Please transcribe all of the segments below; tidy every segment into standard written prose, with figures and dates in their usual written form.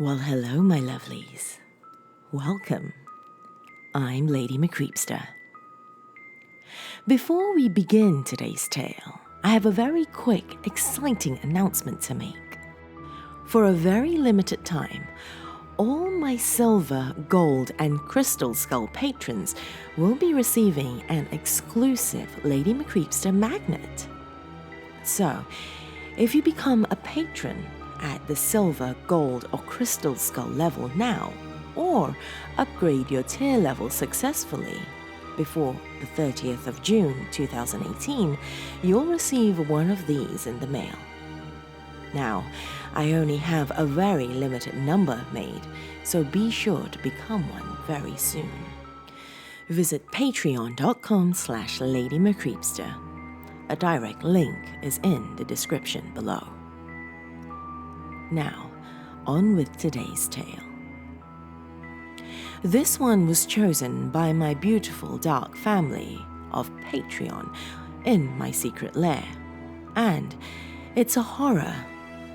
Well, hello, my lovelies. Welcome. I'm Lady MCreepsta. Before we begin today's tale, I have a very quick, exciting announcement to make. For a very limited time, all my silver, gold, and crystal skull patrons will be receiving an exclusive Lady MCreepsta magnet. So, if you become a patron at the silver, gold, or crystal skull level now, or upgrade your tier level successfully before the 30th of June 2018, you'll receive one of these in the mail. Now, I only have a very limited number made, so be sure to become one very soon. Visit patreon.com/Lady MCreepsta. A direct link is in the description below. Now, on with today's tale. This one was chosen by my beautiful dark family of Patreon in my secret lair, and it's a horror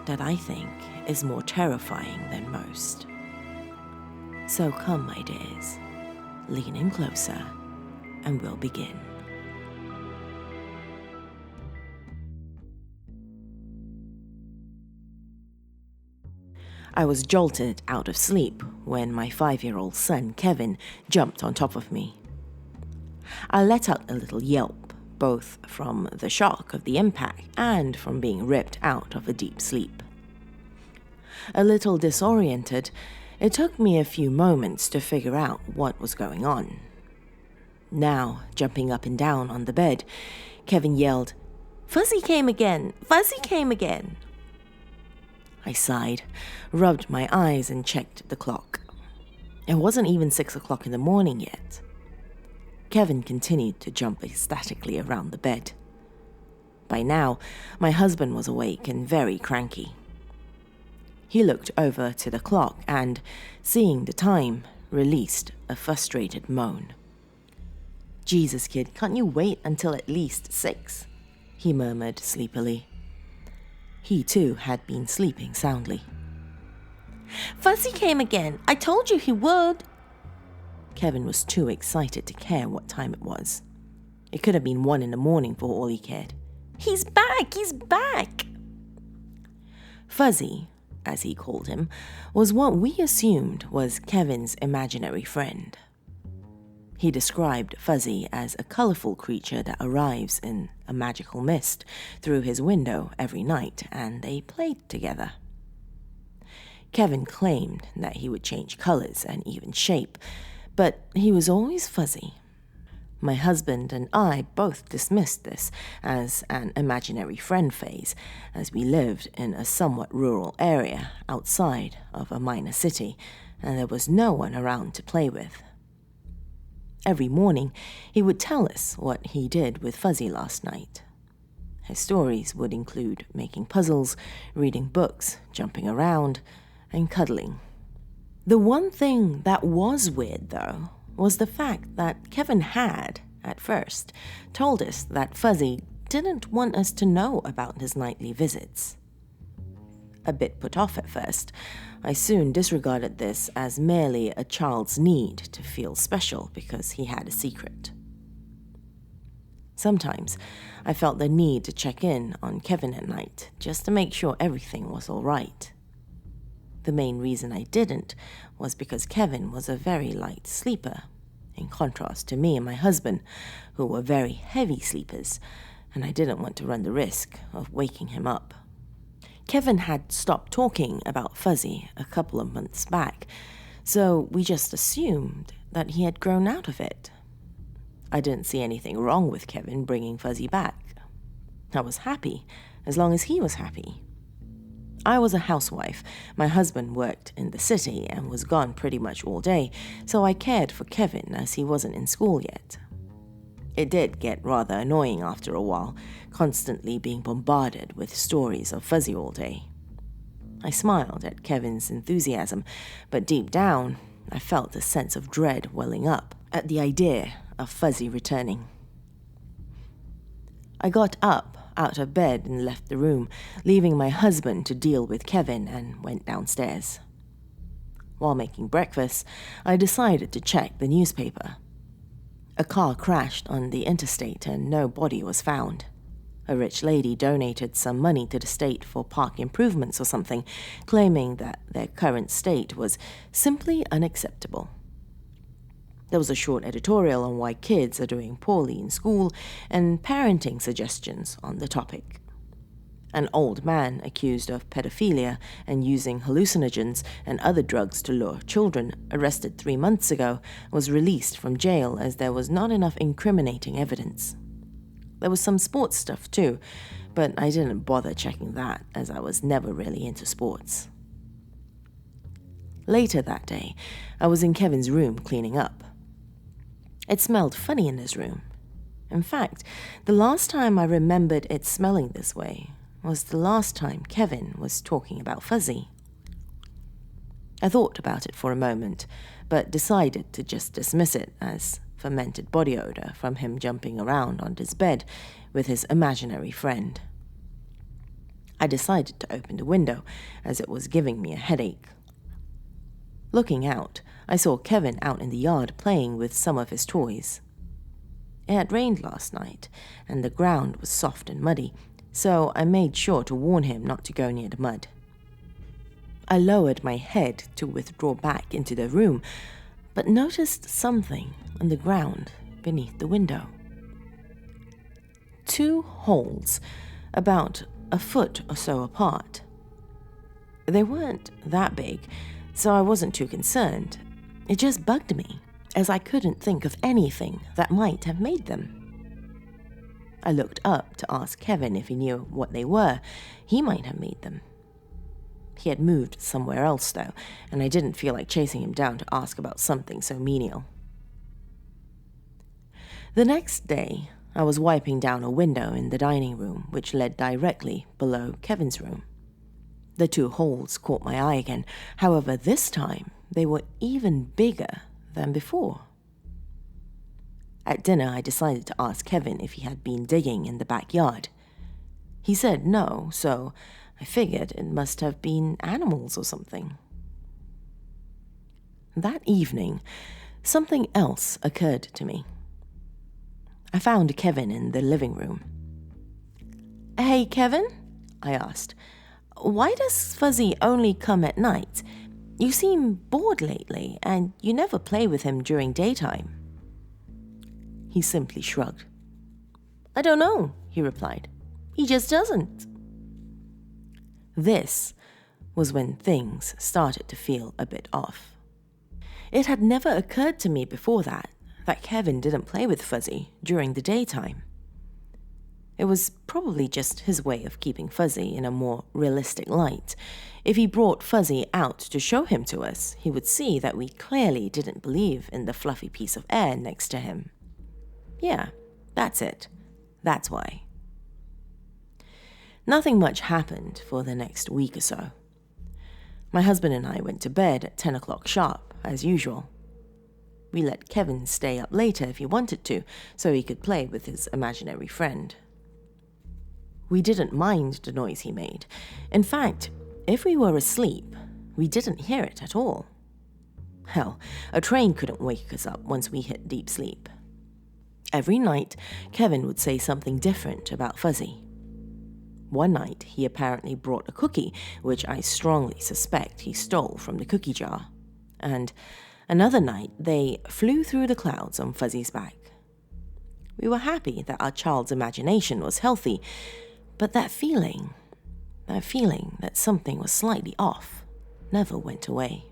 that I think is more terrifying than most. So come, my dears, lean in closer and we'll begin. I was jolted out of sleep when my 5-year-old son, Kevin, jumped on top of me. I let out a little yelp, both from the shock of the impact and from being ripped out of a deep sleep. A little disoriented, it took me a few moments to figure out what was going on. Now, jumping up and down on the bed, Kevin yelled, "Fuzzy came again! Fuzzy came again!" I sighed, rubbed my eyes, and checked the clock. It wasn't even 6 o'clock in the morning yet. Kevin continued to jump ecstatically around the bed. By now, my husband was awake and very cranky. He looked over to the clock and, seeing the time, released a frustrated moan. "Jesus, kid, can't you wait until at least 6? He murmured sleepily. He, too, had been sleeping soundly. "Fuzzy came again! I told you he would!" Kevin was too excited to care what time it was. It could have been 1 in the morning for all he cared. "He's back! He's back!" Fuzzy, as he called him, was what we assumed was Kevin's imaginary friend. He described Fuzzy as a colorful creature that arrives in a magical mist through his window every night, and they played together. Kevin claimed that he would change colors and even shape, but he was always fuzzy. My husband and I both dismissed this as an imaginary friend phase, as we lived in a somewhat rural area outside of a minor city, and there was no one around to play with. Every morning, he would tell us what he did with Fuzzy last night. His stories would include making puzzles, reading books, jumping around, and cuddling. The one thing that was weird, though, was the fact that Kevin had, at first, told us that Fuzzy didn't want us to know about his nightly visits. A bit put off at first, I soon disregarded this as merely a child's need to feel special because he had a secret. Sometimes, I felt the need to check in on Kevin at night just to make sure everything was all right. The main reason I didn't was because Kevin was a very light sleeper, in contrast to me and my husband, who were very heavy sleepers, and I didn't want to run the risk of waking him up. Kevin had stopped talking about Fuzzy a couple of months back, so we just assumed that he had grown out of it. I didn't see anything wrong with Kevin bringing Fuzzy back. I was happy, as long as he was happy. I was a housewife. My husband worked in the city and was gone pretty much all day, so I cared for Kevin as he wasn't in school yet. It did get rather annoying after a while, constantly being bombarded with stories of Fuzzy all day. I smiled at Kevin's enthusiasm, but deep down, I felt a sense of dread welling up at the idea of Fuzzy returning. I got up out of bed and left the room, leaving my husband to deal with Kevin, and went downstairs. while making breakfast, I decided to check the newspaper. A car crashed on the interstate and no body was found. A rich lady donated some money to the state for park improvements or something, claiming that their current state was simply unacceptable. There was a short editorial on why kids are doing poorly in school and parenting suggestions on the topic. An old man accused of pedophilia and using hallucinogens and other drugs to lure children, arrested 3 months ago, was released from jail as there was not enough incriminating evidence. There was some sports stuff too, but I didn't bother checking that as I was never really into sports. Later that day, I was in Kevin's room cleaning up. It smelled funny in his room. In fact, the last time I remembered it smelling this way was the last time Kevin was talking about Fuzzy. I thought about it for a moment, but decided to just dismiss it as fermented body odor from him jumping around on his bed with his imaginary friend. I decided to open the window as it was giving me a headache. Looking out, I saw Kevin out in the yard playing with some of his toys. It had rained last night, and the ground was soft and muddy, so I made sure to warn him not to go near the mud. I lowered my head to withdraw back into the room, but noticed something on the ground beneath the window. 2 holes, about a foot or so apart. They weren't that big, so I wasn't too concerned. It just bugged me, as I couldn't think of anything that might have made them. I looked up to ask Kevin if he knew what they were. He might have made them. He had moved somewhere else, though, and I didn't feel like chasing him down to ask about something so menial. The next day, I was wiping down a window in the dining room, which led directly below Kevin's room. The 2 holes caught my eye again. However, this time, they were even bigger than before. At dinner, I decided to ask Kevin if he had been digging in the backyard. He said no, so I figured it must have been animals or something. That evening, something else occurred to me. I found Kevin in the living room. "Hey, Kevin," I asked, "why does Fuzzy only come at night? You seem bored lately, and you never play with him during daytime." He simply shrugged. "I don't know," he replied. "He just doesn't." This was when things started to feel a bit off. It had never occurred to me before that Kevin didn't play with Fuzzy during the daytime. It was probably just his way of keeping Fuzzy in a more realistic light. If he brought Fuzzy out to show him to us, he would see that we clearly didn't believe in the fluffy piece of air next to him. Yeah, that's it. That's why. Nothing much happened for the next week or so. My husband and I went to bed at 10 o'clock sharp, as usual. We let Kevin stay up later if he wanted to, so he could play with his imaginary friend. We didn't mind the noise he made. In fact, if we were asleep, we didn't hear it at all. Hell, a train couldn't wake us up once we hit deep sleep. Every night, Kevin would say something different about Fuzzy. One night, he apparently brought a cookie, which I strongly suspect he stole from the cookie jar. And another night, they flew through the clouds on Fuzzy's back. We were happy that our child's imagination was healthy, but that feeling that something was slightly off, never went away.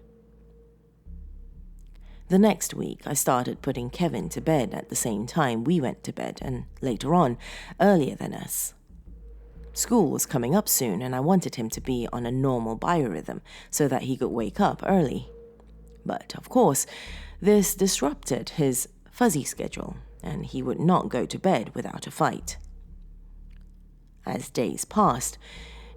The next week, I started putting Kevin to bed at the same time we went to bed, and later on, earlier than us. School was coming up soon, and I wanted him to be on a normal biorhythm so that he could wake up early. But, of course, this disrupted his Fuzzy schedule, and he would not go to bed without a fight. As days passed,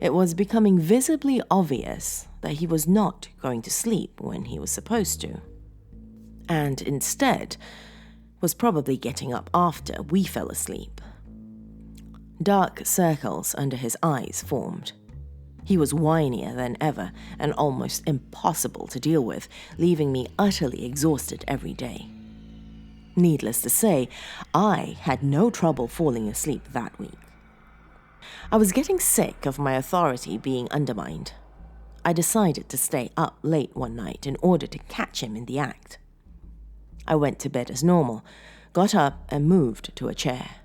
it was becoming visibly obvious that he was not going to sleep when he was supposed to, and instead was probably getting up after we fell asleep. Dark circles under his eyes formed. He was whinier than ever and almost impossible to deal with, leaving me utterly exhausted every day. Needless to say, I had no trouble falling asleep that week. I was getting sick of my authority being undermined. I decided to stay up late one night in order to catch him in the act. I went to bed as normal, got up and moved to a chair,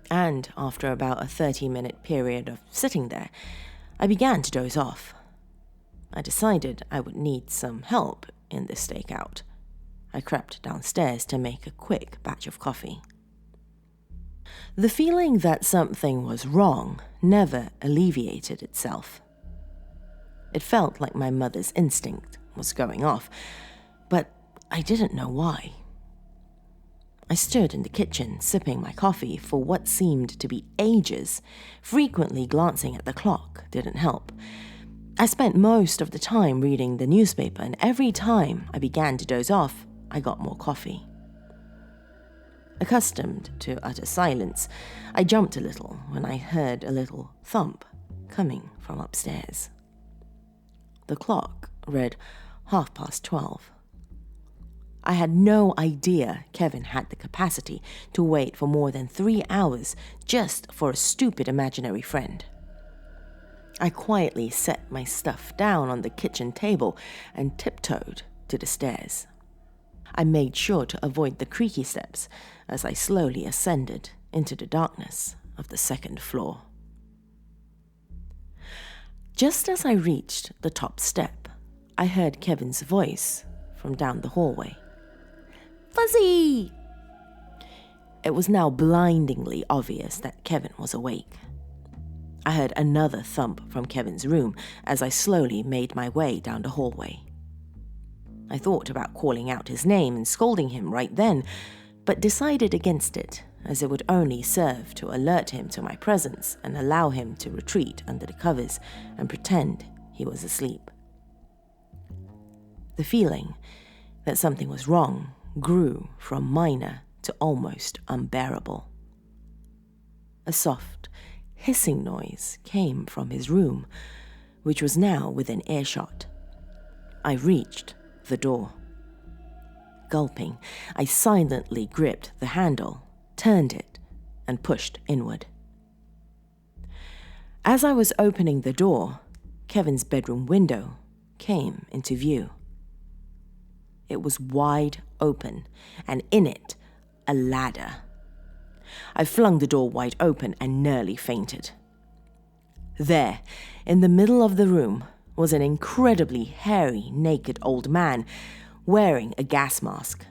and after about a 30-minute period of sitting there, I began to doze off. I decided I would need some help in this stakeout. I crept downstairs to make a quick batch of coffee. The feeling that something was wrong never alleviated itself. It felt like my mother's instinct was going off, but I didn't know why. I stood in the kitchen sipping my coffee for what seemed to be ages. Frequently glancing at the clock didn't help. I spent most of the time reading the newspaper, and every time I began to doze off, I got more coffee. Accustomed to utter silence, I jumped a little when I heard a little thump coming from upstairs. The clock read 12:30. I had no idea Kevin had the capacity to wait for more than 3 hours just for a stupid imaginary friend. I quietly set my stuff down on the kitchen table and tiptoed to the stairs. I made sure to avoid the creaky steps as I slowly ascended into the darkness of the second floor. Just as I reached the top step, I heard Kevin's voice from down the hallway. "Fuzzy!" It was now blindingly obvious that Kevin was awake. I heard another thump from Kevin's room as I slowly made my way down the hallway. I thought about calling out his name and scolding him right then, but decided against it, as it would only serve to alert him to my presence and allow him to retreat under the covers and pretend he was asleep. The feeling that something was wrong grew from minor to almost unbearable. A soft, hissing noise came from his room, which was now within earshot. I reached the door. Gulping, I silently gripped the handle, turned it, and pushed inward. As I was opening the door, Kevin's bedroom window came into view. It was wide open, and in it, a ladder. I flung the door wide open and nearly fainted. There, in the middle of the room, was an incredibly hairy, naked old man wearing a gas mask.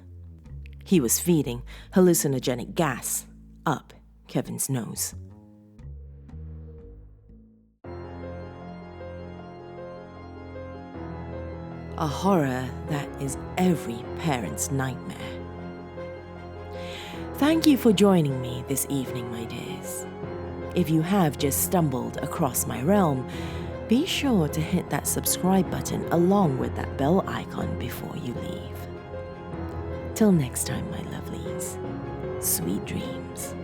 He was feeding hallucinogenic gas up Kevin's nose. A horror that is every parent's nightmare. Thank you for joining me this evening, my dears. If you have just stumbled across my realm, be sure to hit that subscribe button along with that bell icon before you leave. Till next time, my lovelies, sweet dreams.